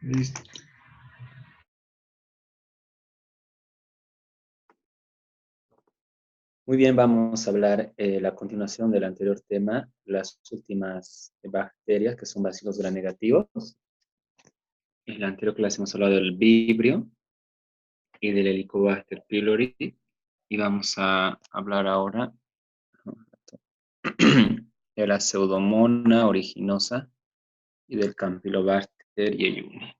Listo. Muy bien, vamos a hablar la continuación del anterior tema, las últimas bacterias que son bacilos gram-negativos. En la anterior clase hemos hablado del Vibrio y del Helicobacter pylori y vamos a hablar ahora de la Pseudomonas aeruginosa y del Campylobacter jejuni.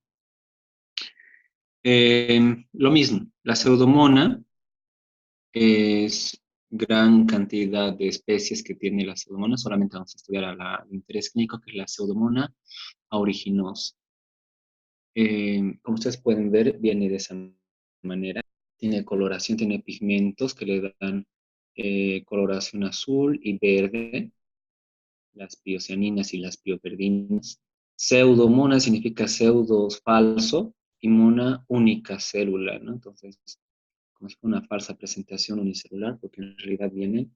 Lo mismo, la Pseudomonas es gran cantidad de especies que tiene la Pseudomonas, solamente vamos a estudiar a la de interés clínico, que es la Pseudomonas aeruginosa. Como ustedes pueden ver, viene de esa manera. Tiene coloración, tiene pigmentos que le dan coloración azul y verde, las piocianinas y las pioperdinas. Pseudomona significa pseudos falso y mona única célula, ¿no? Entonces, como si fuera una falsa presentación unicelular, porque en realidad vienen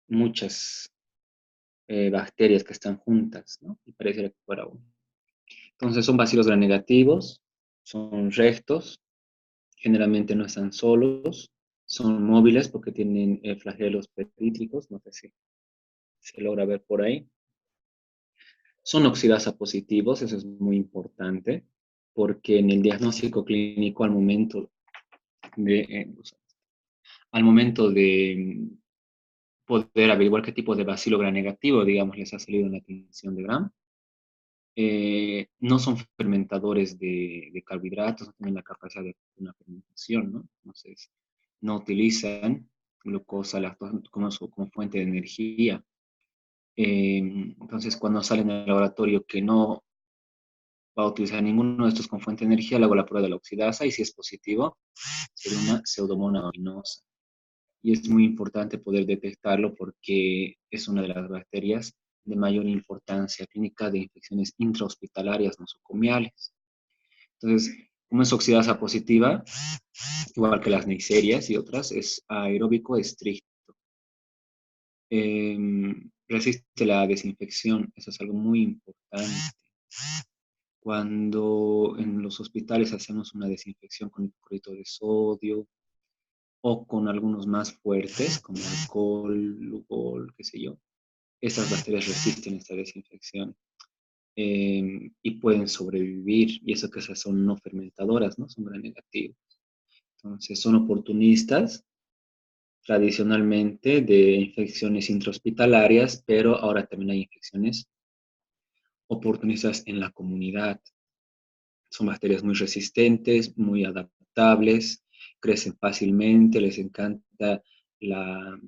muchas bacterias que están juntas, ¿no? Y pareciera que fuera uno. Entonces son bacilos gram-negativos, son rectos, generalmente no están solos, son móviles porque tienen flagelos perítricos, no sé si se logra ver por ahí. Son oxidasa positivos, eso es muy importante, porque en el diagnóstico clínico al momento de poder averiguar qué tipo de bacilo gram negativo, digamos, les ha salido en la tinción de Gram, no son fermentadores de carbohidratos, no tienen la capacidad de una fermentación, ¿no? Entonces, no utilizan glucosa, lactosa como fuente de energía. Entonces, cuando salen al laboratorio que no va a utilizar ninguno de estos como fuente de energía, le hago la prueba de la oxidasa y si es positivo, sería una pseudomonas aeruginosa. Y es muy importante poder detectarlo porque es una de las bacterias de mayor importancia clínica de infecciones intrahospitalarias nosocomiales. Entonces, como es oxidasa positiva, igual que las neiserias y otras, es aeróbico estricto. Eh, Resiste la desinfección, eso es algo muy importante. Cuando en los hospitales hacemos una desinfección con hipoclorito de sodio o con algunos más fuertes, como alcohol, lugol, qué sé yo, esas bacterias resisten esta desinfección y pueden sobrevivir, y eso que esas son no fermentadoras, ¿no? Son gram negativos. Entonces, son oportunistas tradicionalmente de infecciones intrahospitalarias, pero ahora también hay infecciones oportunistas en la comunidad. Son bacterias muy resistentes, muy adaptables, crecen fácilmente, les encanta la,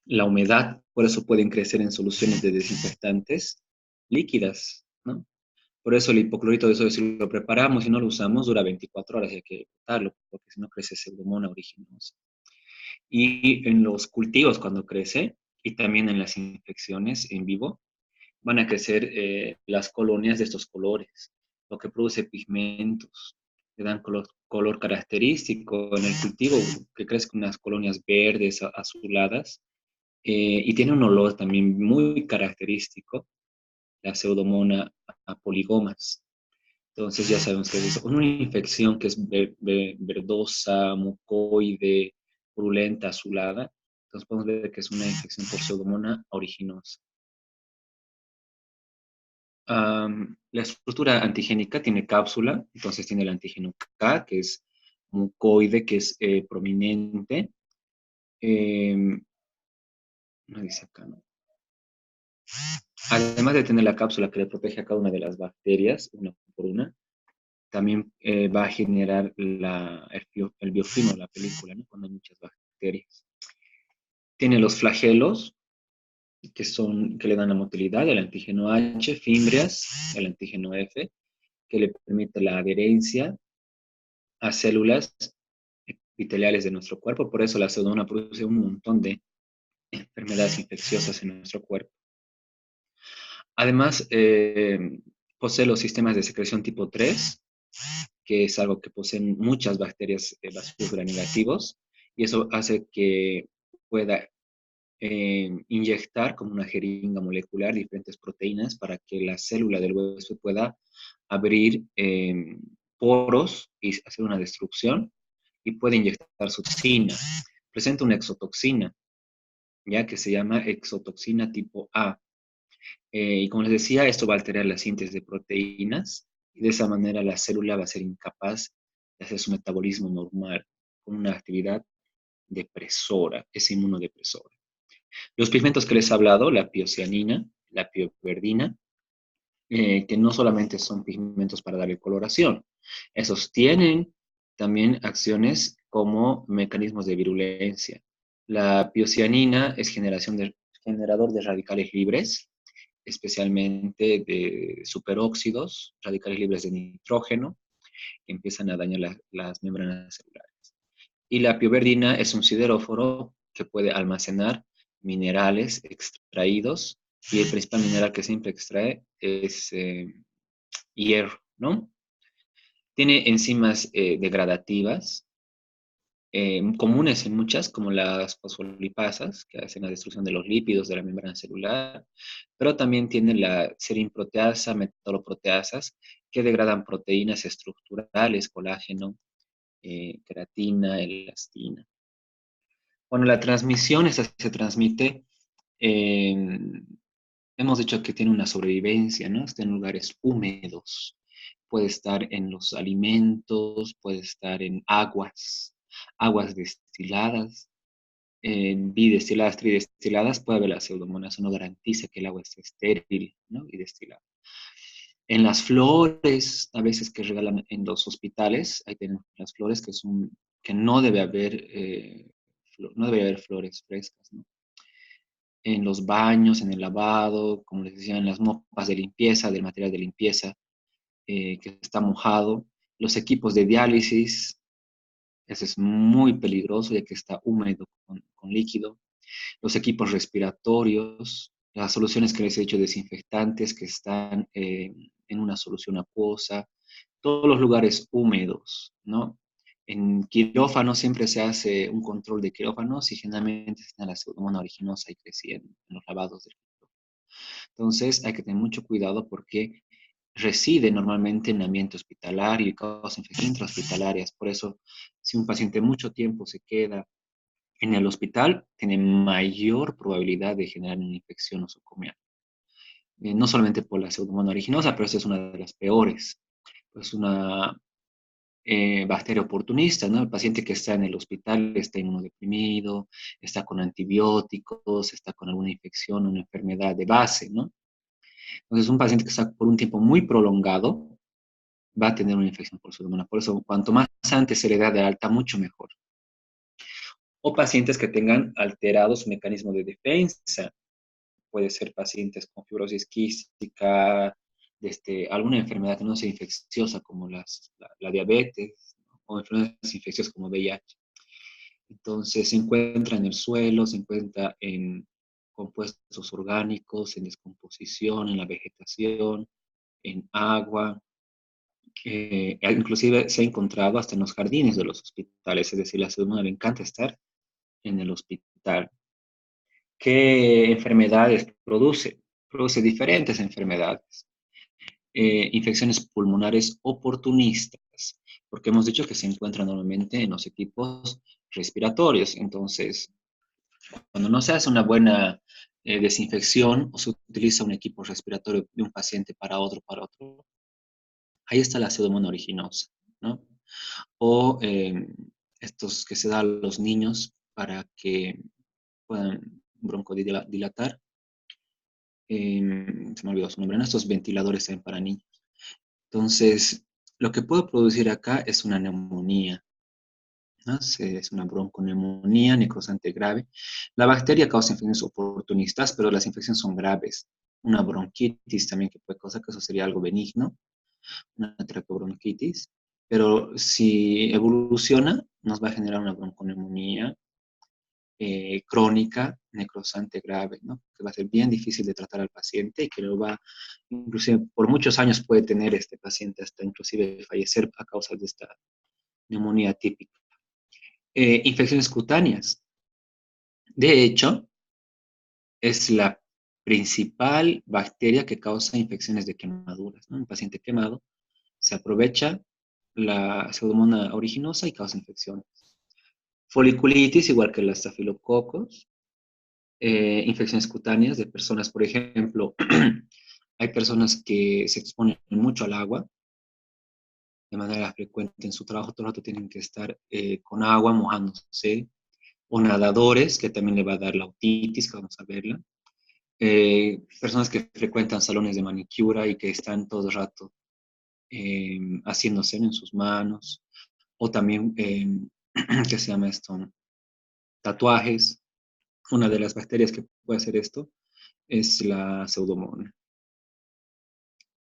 la humedad, por eso pueden crecer en soluciones de desinfectantes líquidas, ¿no? Por eso el hipoclorito de sodio, si lo preparamos y no lo usamos, dura 24 horas y hay que botarlo, porque si no crece pseudomonas aeruginosa. Y en los cultivos cuando crece, y también en las infecciones en vivo, van a crecer las colonias de estos colores, lo que produce pigmentos, que dan color característico en el cultivo, que crece con unas colonias verdes, azuladas, y tiene un olor también muy característico, la pseudomonas poligomas. Entonces ya sabemos que es una infección que es verdosa, mucoide, purulenta, azulada. Entonces podemos ver que es una infección por pseudomonas aeruginosa. La estructura antigénica tiene cápsula, entonces tiene el antígeno K, que es mucoide, que es prominente. No dice acá, ¿no? Además de tener la cápsula que le protege a cada una de las bacterias, una por una, también va a generar el biofilm, la película, ¿no? Cuando hay muchas bacterias. Tiene los flagelos, que le dan la motilidad, el antígeno H, fimbrias, el antígeno F, que le permite la adherencia a células epiteliales de nuestro cuerpo. Por eso la pseudomonas produce un montón de enfermedades infecciosas en nuestro cuerpo. Además, posee los sistemas de secreción tipo 3, que es algo que poseen muchas bacterias bacilos gram-negativos, y eso hace que pueda inyectar como una jeringa molecular diferentes proteínas para que la célula del hueso pueda abrir poros y hacer una destrucción y puede inyectar su toxina. Presenta una exotoxina, ya que se llama exotoxina tipo A. Y como les decía, esto va a alterar la síntesis de proteínas y de esa manera la célula va a ser incapaz de hacer su metabolismo normal con una actividad depresora, es inmunodepresora. Los pigmentos que les he hablado, la piocianina, la pioverdina, que no solamente son pigmentos para darle coloración, esos tienen también acciones como mecanismos de virulencia. La piocianina es generador de radicales libres, especialmente de superóxidos, radicales libres de nitrógeno, que empiezan a dañar las membranas celulares. Y la pioverdina es un sideróforo que puede almacenar minerales extraídos, y el principal mineral que siempre extrae es hierro, ¿no? Tiene enzimas degradativas, comunes en muchas, como las fosfolipasas, que hacen la destrucción de los lípidos de la membrana celular, pero también tiene la serinproteasa, metaloproteasas, que degradan proteínas estructurales, colágeno, queratina, elastina. Bueno, la transmisión, esta se transmite, eh, hemos dicho que tiene una sobrevivencia, ¿no? Está en lugares húmedos, puede estar en los alimentos, puede estar en aguas destiladas, bidestiladas, tridestiladas, puede haber la pseudomonas, eso no garantiza que el agua esté estéril, ¿no? Y destilada. En las flores, a veces que regalan en los hospitales, ahí tenemos las flores que no debe haber, no debe haber flores frescas, ¿no? En los baños, en el lavado, como les decía, en las mopas de limpieza, del material de limpieza que está mojado, los equipos de diálisis, eso es muy peligroso ya que está húmedo con líquido, los equipos respiratorios, las soluciones que les he dicho, desinfectantes que están en una solución acuosa, todos los lugares húmedos, ¿no? En quirófano siempre se hace un control de quirófanos y generalmente está la pseudomonas aeruginosa y crecía en los lavados del quirófano. Entonces hay que tener mucho cuidado porque reside normalmente en el ambiente hospitalario y causa infecciones intrahospitalarias. Por eso, si un paciente mucho tiempo se queda en el hospital, tiene mayor probabilidad de generar una infección nosocomial. No solamente por la pseudomonas aeruginosa, pero esa es una de las peores. Es una bacteria oportunista, ¿no? El paciente que está en el hospital está inmunodeprimido, está con antibióticos, está con alguna infección, una enfermedad de base, ¿no? Entonces, un paciente que está por un tiempo muy prolongado va a tener una infección por pseudomonas. Por eso, cuanto más antes se le da de alta, mucho mejor. O pacientes que tengan alterados mecanismos de defensa. Puede ser pacientes con fibrosis quística, alguna enfermedad que no sea infecciosa como la diabetes, ¿no? O enfermedades infecciosas como VIH. Entonces se encuentra en el suelo, se encuentra en compuestos orgánicos, en descomposición, en la vegetación, en agua. Inclusive se ha encontrado hasta en los jardines de los hospitales, es decir, la pseudomonas le encanta estar en el hospital. ¿Qué enfermedades produce? Produce diferentes enfermedades. Infecciones pulmonares oportunistas, porque hemos dicho que se encuentran normalmente en los equipos respiratorios. Entonces, cuando no se hace una buena desinfección o se utiliza un equipo respiratorio de un paciente para otro, ahí está la pseudomonas aeruginosa, ¿no? O estos que se dan a los niños para que puedan broncodilatar. Se me olvidó su nombre, ¿no? Estos ventiladores también para niños. Entonces, lo que puede producir acá es una neumonía, ¿no? Es una bronconeumonía necrosante grave. La bacteria causa infecciones oportunistas, pero las infecciones son graves. Una bronquitis también que puede causar, que eso sería algo benigno, una traqueobronquitis. Pero si evoluciona, nos va a generar una bronconeumonía crónica, necrosante grave, ¿no? Que va a ser bien difícil de tratar al paciente y que lo va, inclusive por muchos años puede tener este paciente hasta inclusive fallecer a causa de esta neumonía típica. Infecciones cutáneas. De hecho, es la principal bacteria que causa infecciones de quemaduras, ¿no? Un paciente quemado Se aprovecha la pseudomonas originosa y causa infecciones. Foliculitis, igual que los estafilococos. Infecciones cutáneas de personas, por ejemplo, hay personas que se exponen mucho al agua de manera frecuente en su trabajo, todo el rato tienen que estar con agua, mojándose, o nadadores, que también le va a dar la otitis, que vamos a verla. Personas que frecuentan salones de manicura y que están todo el rato haciéndose en sus manos, o también, ¿qué se llama esto? Tatuajes. Una de las bacterias que puede hacer esto es la pseudomonas.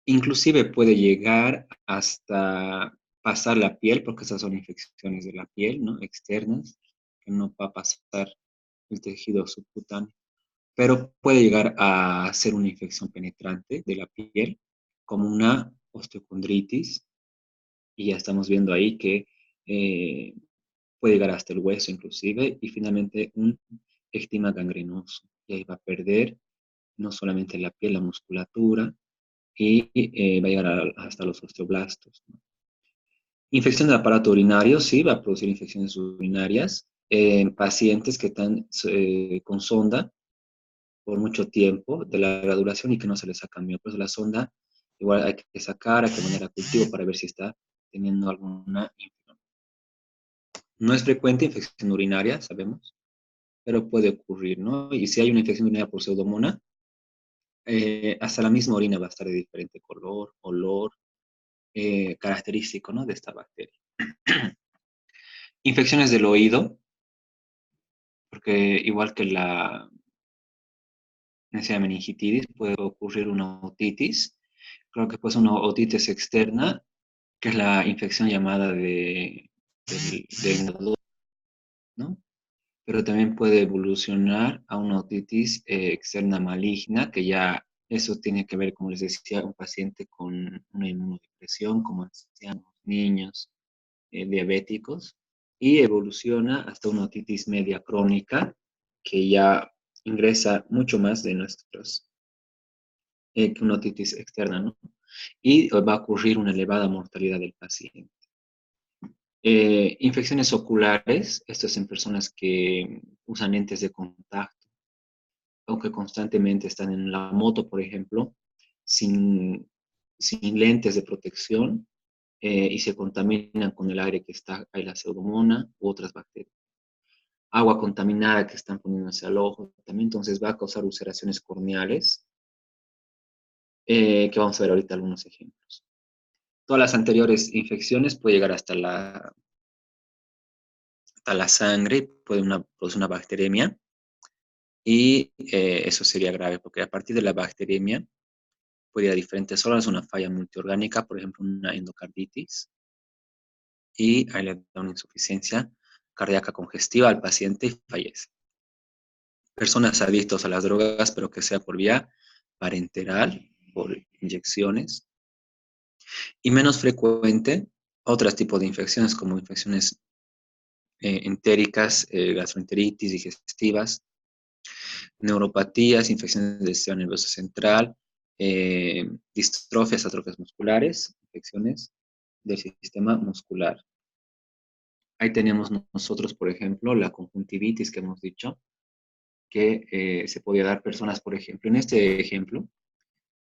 Inclusive puede llegar hasta pasar la piel, porque esas son infecciones de la piel, ¿no? Externas, que no va a pasar el tejido subcutáneo, pero puede llegar a ser una infección penetrante de la piel, como una osteocondritis, y ya estamos viendo ahí que eh, puede llegar hasta el hueso inclusive, y finalmente un estigma gangrenoso, y ahí va a perder no solamente la piel, la musculatura, y va a llegar hasta los osteoblastos, ¿no? Infección del aparato urinario, sí, va a producir infecciones urinarias en pacientes que están con sonda por mucho tiempo de larga duración y que no se les ha cambiado. Por eso la sonda igual hay que sacar, hay que mandar a cultivo para ver si está teniendo alguna infección. No es frecuente infección urinaria, sabemos, pero puede ocurrir, ¿no? Y si hay una infección urinaria por pseudomonas, hasta la misma orina va a estar de diferente color, olor, característico, ¿no? De esta bacteria. Infecciones del oído, porque igual que la meningitis, puede ocurrir una otitis. Creo que pues una otitis externa, que es la infección llamada del nodo, ¿no? Pero también puede evolucionar a una otitis externa maligna, que ya eso tiene que ver, como les decía, un paciente con una inmunodepresión, como ancianos, niños, diabéticos, y evoluciona hasta una otitis media crónica, que ya ingresa mucho más de nuestros, que una otitis externa, ¿no? Y va a ocurrir una elevada mortalidad del paciente. Infecciones oculares, esto es en personas que usan lentes de contacto, o que constantemente están en la moto, por ejemplo, sin, sin lentes de protección, y se contaminan con el aire que está ahí, la pseudomonas u otras bacterias. Agua contaminada que están poniéndose al ojo también, entonces va a causar ulceraciones corneales, que vamos a ver ahorita algunos ejemplos. Todas las anteriores infecciones puede llegar hasta la sangre, puede producir una bacteremia, y eso sería grave, porque a partir de la bacteremia puede ir a diferentes órganos, una falla multiorgánica, por ejemplo, una endocarditis, y ahí le da una insuficiencia cardíaca congestiva al paciente y fallece. Personas adictas a las drogas, pero que sea por vía parenteral, por inyecciones, y menos frecuente otros tipos de infecciones, como infecciones entéricas, gastroenteritis, digestivas, neuropatías, infecciones del sistema nervioso central, distrofias, atrofias musculares, infecciones del sistema muscular. Ahí tenemos nosotros, por ejemplo, la conjuntivitis que hemos dicho, que se podía dar personas, por ejemplo, en este ejemplo,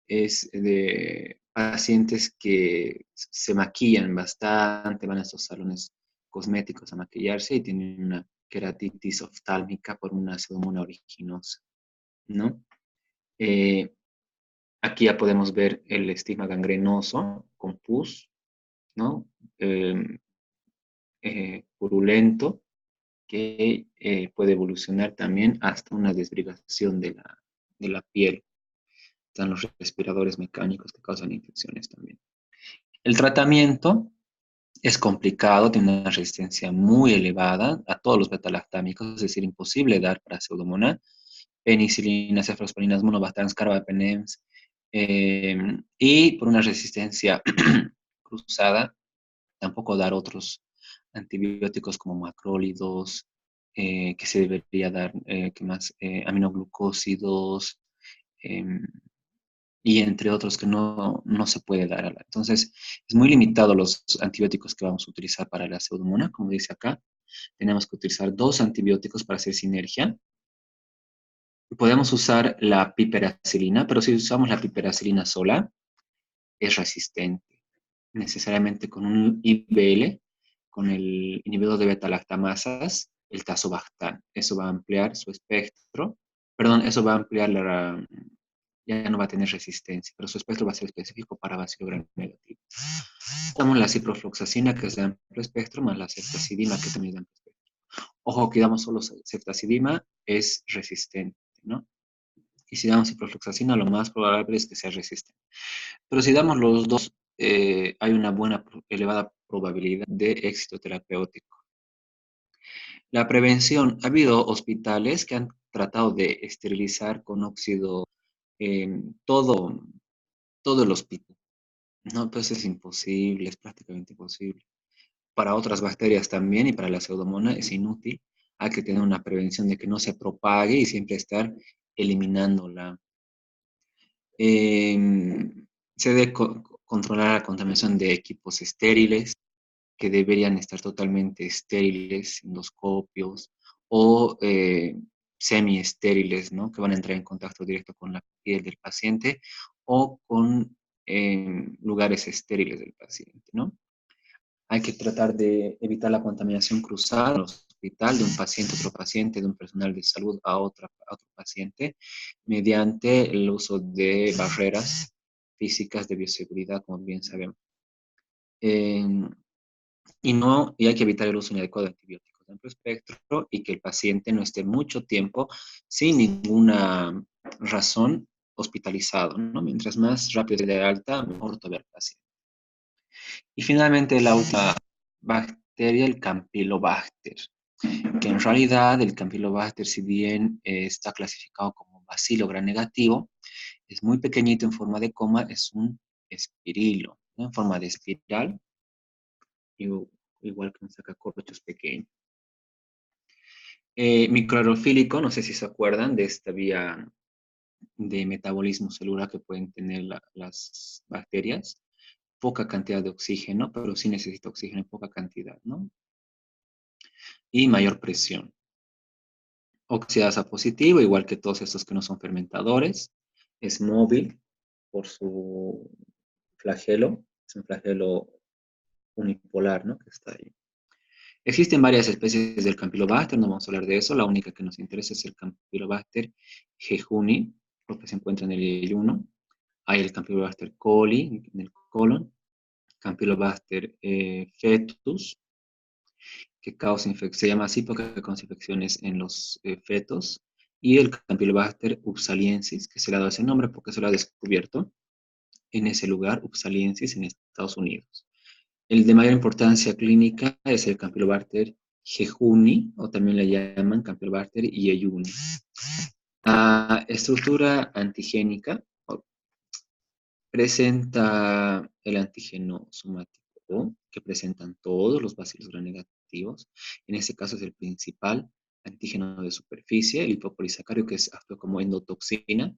es de pacientes que se maquillan bastante, van a estos salones cosméticos a maquillarse y tienen una queratitis oftálmica por una pseudomonas originosa, ¿no? Eh, Aquí ya podemos ver el estigma gangrenoso con pus, ¿no? Eh, Purulento, que puede evolucionar también hasta una desbrigación de la piel. Están los respiradores mecánicos que causan infecciones también. El tratamiento es complicado, tiene una resistencia muy elevada a todos los betalactámicos, es decir, imposible dar para pseudomonas, penicilinas, cefalosporinas, monobactams, carbapenems, y por una resistencia cruzada, tampoco dar otros antibióticos como macrólidos, que se debería dar, ¿qué más? Aminoglucósidos, eh, y entre otros que no se puede dar. Entonces, es muy limitado los antibióticos que vamos a utilizar para la pseudomonas, como dice acá. Tenemos que utilizar 2 antibióticos para hacer sinergia. Podemos usar la piperacilina, pero si usamos la piperacilina sola, es resistente. Necesariamente con un IBL, con el inhibidor de beta-lactamasas, el tazobactam. Eso va a ampliar su espectro, perdón, eso va a ampliar ya no va a tener resistencia, pero su espectro va a ser específico para bacilo gram negativo. Damos la ciprofloxacina, que es de amplio espectro, más la ceftazidima, que también es de amplio espectro. Ojo, que damos solo ceftazidima, es resistente, ¿no? Y si damos ciprofloxacina, lo más probable es que sea resistente. Pero si damos los dos, hay una elevada probabilidad de éxito terapéutico. La prevención, ha habido hospitales que han tratado de esterilizar con óxido todo, todo el hospital. No, pues es imposible, es prácticamente imposible. Para otras bacterias también y para la pseudomonas es inútil. Hay que tener una prevención de que no se propague y siempre estar eliminándola. Se debe controlar la contaminación de equipos estériles, que deberían estar totalmente estériles, endoscopios o semi-estériles, ¿no? Que van a entrar en contacto directo con la piel del paciente o con lugares estériles del paciente, ¿no? Hay que tratar de evitar la contaminación cruzada en el hospital de un paciente a otro paciente, de un personal de salud a otro paciente, mediante el uso de barreras físicas de bioseguridad, como bien sabemos. Eh, y hay que evitar el uso inadecuado de antibióticos de amplio espectro y que el paciente no esté mucho tiempo sin ninguna razón hospitalizado, ¿no? Mientras más rápido de alta, mejor todavía el paciente. Y finalmente la última bacteria, el Campylobacter, que en realidad el Campylobacter, si bien está clasificado como bacilo gram negativo, es muy pequeñito en forma de coma, es un espirilo, ¿no? En forma de espiral, igual que un sacacorchos pequeño. Microaerofílico, no sé si se acuerdan de esta vía de metabolismo celular que pueden tener las bacterias. Poca cantidad de oxígeno, pero sí necesita oxígeno en poca cantidad, ¿no? Y mayor presión. Oxidasa positivo, igual que todos estos que no son fermentadores. Es móvil por su flagelo. Es un flagelo unipolar, ¿no? Que está ahí. Existen varias especies del Campylobacter, no vamos a hablar de eso. La única que nos interesa es el Campylobacter jejuni, porque se encuentra en el yeyuno. Hay el Campylobacter coli en el colon, Campylobacter fetus, que causa infección, se llama así porque causa infecciones en los fetos, y el Campylobacter upsaliensis, que se le ha dado ese nombre porque se lo ha descubierto en ese lugar, upsaliensis, en Estados Unidos. El de mayor importancia clínica es el Campylobacter jejuni, o también le llaman Campylobacter yeyuni. La estructura antigénica presenta el antígeno somático, que presentan todos los bacilos gram negativos. En este caso es el principal antígeno de superficie, el lipopolisacárido, que actúa como endotoxina,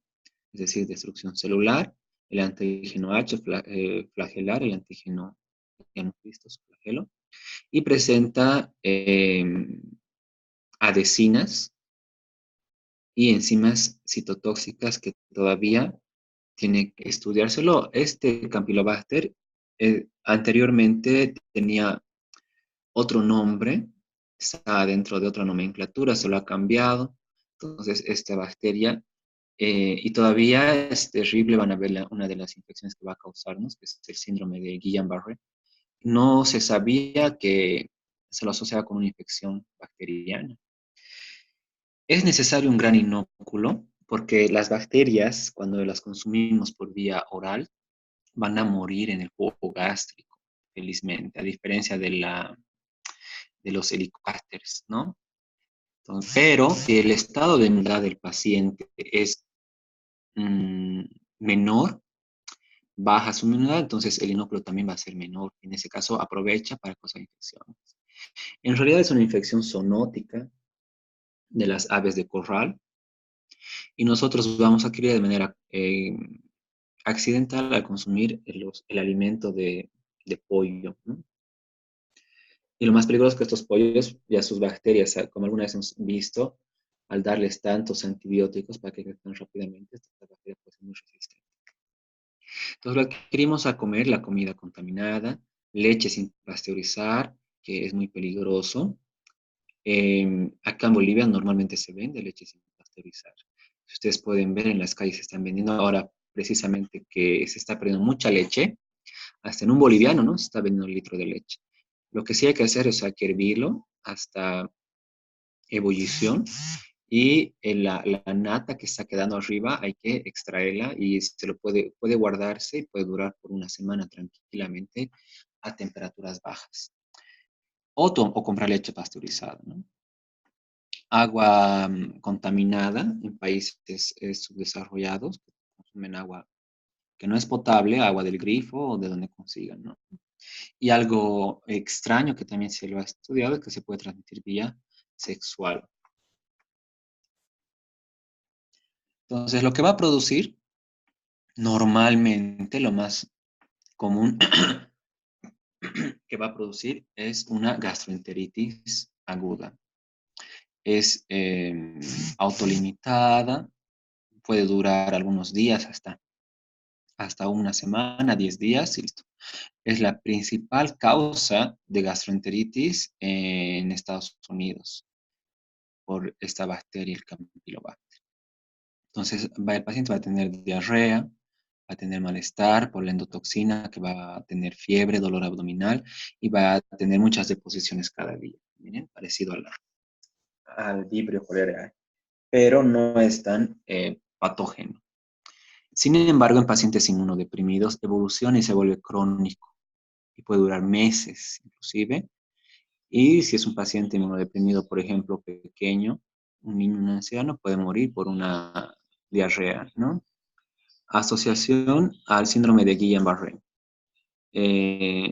es decir, destrucción celular. El antígeno H flagelar, el antígeno, ya hemos visto su flagelo, y presenta adhesinas y enzimas citotóxicas que todavía tiene que estudiárselo. Este Campylobacter anteriormente tenía otro nombre, está dentro de otra nomenclatura, se lo ha cambiado. Entonces, esta bacteria, y todavía es terrible, van a ver una de las infecciones que va a causarnos, que es el síndrome de Guillain-Barré. No se sabía que se lo asociaba con una infección bacteriana. Es necesario un gran inóculo porque las bacterias, cuando las consumimos por vía oral, van a morir en el jugo gástrico, felizmente, a diferencia de los helicobacters, ¿no? Entonces, pero si el estado de inmunidad del paciente es menor, baja su inmunidad, entonces el inóculo también va a ser menor. En ese caso, aprovecha para causar infecciones. En realidad es una infección zoonótica de las aves de corral y nosotros vamos a adquirir de manera accidental al consumir el alimento de pollo, ¿no? Y lo más peligroso es que estos pollos, ya sus bacterias, como alguna vez hemos visto, al darles tantos antibióticos para que crezcan rápidamente, estas bacterias pueden ser muy resistentes. Entonces, lo adquirimos a comer la comida contaminada, leche sin pasteurizar, que es muy peligroso. Acá en Bolivia normalmente se vende leche sin pasteurizar. Si ustedes pueden ver, en las calles se están vendiendo ahora precisamente que se está perdiendo mucha leche, hasta en un boliviano, ¿no? Se está vendiendo un litro de leche. Lo que sí hay que hacer es hay que hervirlo hasta ebullición y la nata que está quedando arriba hay que extraerla y se lo puede guardarse y puede durar por una semana tranquilamente a temperaturas bajas. O comprar leche pasteurizada, ¿no? Agua contaminada en países subdesarrollados que consumen agua que no es potable, agua del grifo o de donde consigan, ¿no? Y algo extraño que también se lo ha estudiado es que se puede transmitir vía sexual. Entonces, lo que va a producir normalmente, lo más común que va a producir es una gastroenteritis aguda. Es autolimitada, puede durar algunos días hasta una semana, 10 días, y listo. Es la principal causa de gastroenteritis en Estados Unidos por esta bacteria, el Campylobacter. Entonces, el paciente va a tener diarrea, va a tener malestar por la endotoxina, que va a tener fiebre, dolor abdominal y va a tener muchas deposiciones cada día. Miren, parecido al Vibrio cholerae, pero no es tan patógeno. Sin embargo, en pacientes inmunodeprimidos evoluciona y se vuelve crónico y puede durar meses inclusive. Y si es un paciente inmunodeprimido, por ejemplo, pequeño, un niño, un anciano, puede morir por una diarrea, ¿no? Asociación al síndrome de Guillain-Barré.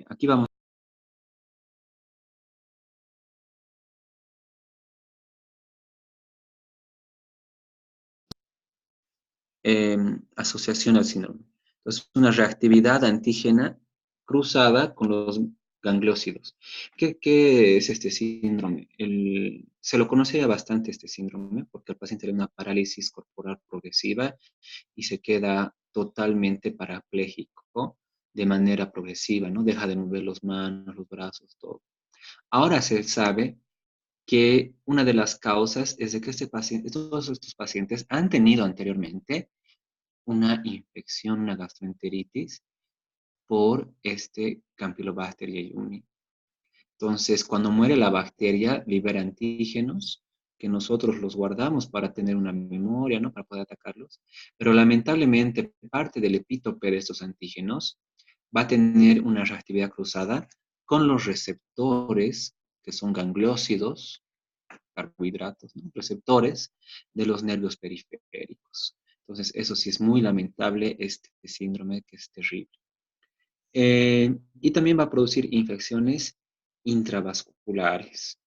Aquí vamos. eh, Asociación al síndrome. Entonces, una reactividad antígena cruzada con los gangliósidos. ¿Qué es este síndrome? Se lo conocía bastante este síndrome porque el paciente tiene una parálisis corporal progresiva y se queda totalmente parapléjico de manera progresiva, ¿no? Deja de mover las manos, los brazos, todo. Ahora se sabe que una de las causas es de que todos estos pacientes han tenido anteriormente una infección, una gastroenteritis por este Campylobacter jejuni. Entonces, cuando muere la bacteria, libera antígenos que nosotros los guardamos para tener una memoria, ¿no? Para poder atacarlos. Pero lamentablemente, parte del epítope de estos antígenos va a tener una reactividad cruzada con los receptores, que son gangliósidos, carbohidratos, ¿no? Receptores de los nervios periféricos. Entonces, eso sí es muy lamentable, este síndrome que es terrible. Y también va a producir infecciones intravasculares,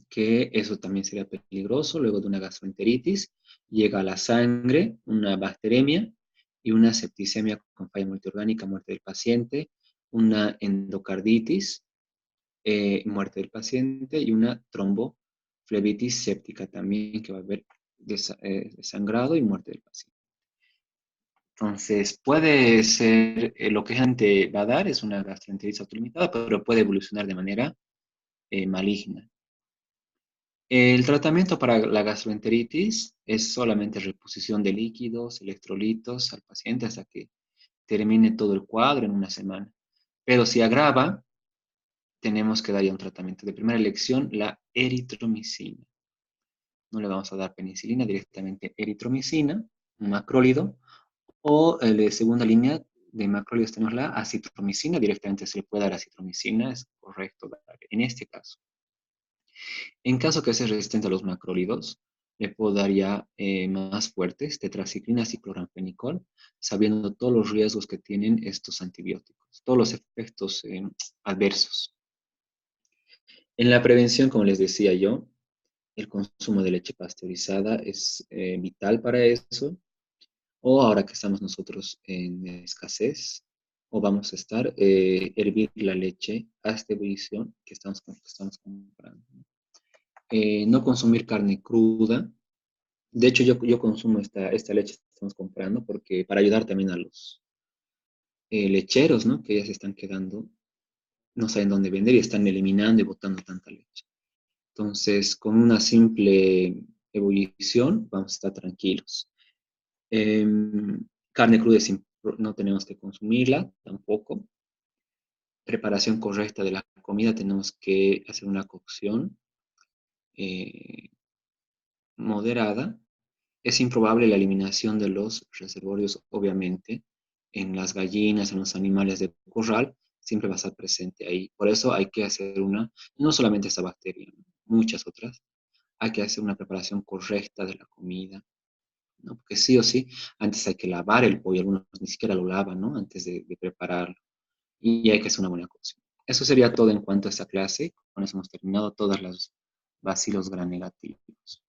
que eso también sería peligroso. Luego de una gastroenteritis, llega a la sangre una bacteremia y una septicemia con falla multiorgánica, muerte del paciente, una endocarditis, muerte del paciente y una tromboflebitis séptica también, que va a haber desangrado y muerte del paciente. Entonces, puede ser, lo que gente va a dar es una gastroenteritis autolimitada, pero puede evolucionar de manera maligna. El tratamiento para la gastroenteritis es solamente reposición de líquidos, electrolitos al paciente hasta que termine todo el cuadro en una semana. Pero si agrava, tenemos que dar ya un tratamiento de primera elección, la eritromicina. No le vamos a dar penicilina, directamente eritromicina, un macrólido, o de segunda línea de macrólidos tenemos la acitromicina, directamente se le puede dar acitromicina, es correcto dar en este caso. En caso que sea resistente a los macrólidos, le puedo dar ya más fuertes, tetraciclinas y cloranfenicol, sabiendo todos los riesgos que tienen estos antibióticos, todos los efectos adversos. En la prevención, como les decía yo, el consumo de leche pasteurizada es vital para eso. O ahora que estamos nosotros en escasez, o vamos a estar, hervir la leche hasta ebullición que estamos comprando, ¿no? No consumir carne cruda. De hecho, yo consumo esta leche que estamos comprando porque para ayudar también a los lecheros, ¿no? Que ya se están quedando, no saben dónde vender y están eliminando y botando tanta leche. Entonces, con una simple ebullición vamos a estar tranquilos. Carne cruda no tenemos que consumirla tampoco. Preparación correcta de la comida, tenemos que hacer una cocción eh, moderada. Es improbable la eliminación de los reservorios, obviamente, en las gallinas, en los animales de corral, siempre va a estar presente ahí. Por eso hay que hacer no solamente esta bacteria, muchas otras, hay que hacer una preparación correcta de la comida, ¿no? Porque sí o sí, antes hay que lavar el pollo, algunos ni siquiera lo lavan, ¿no? Antes de prepararlo. Y hay que hacer una buena cocción. Eso sería todo en cuanto a esta clase. Con eso hemos terminado todas las bacilos gram negativos.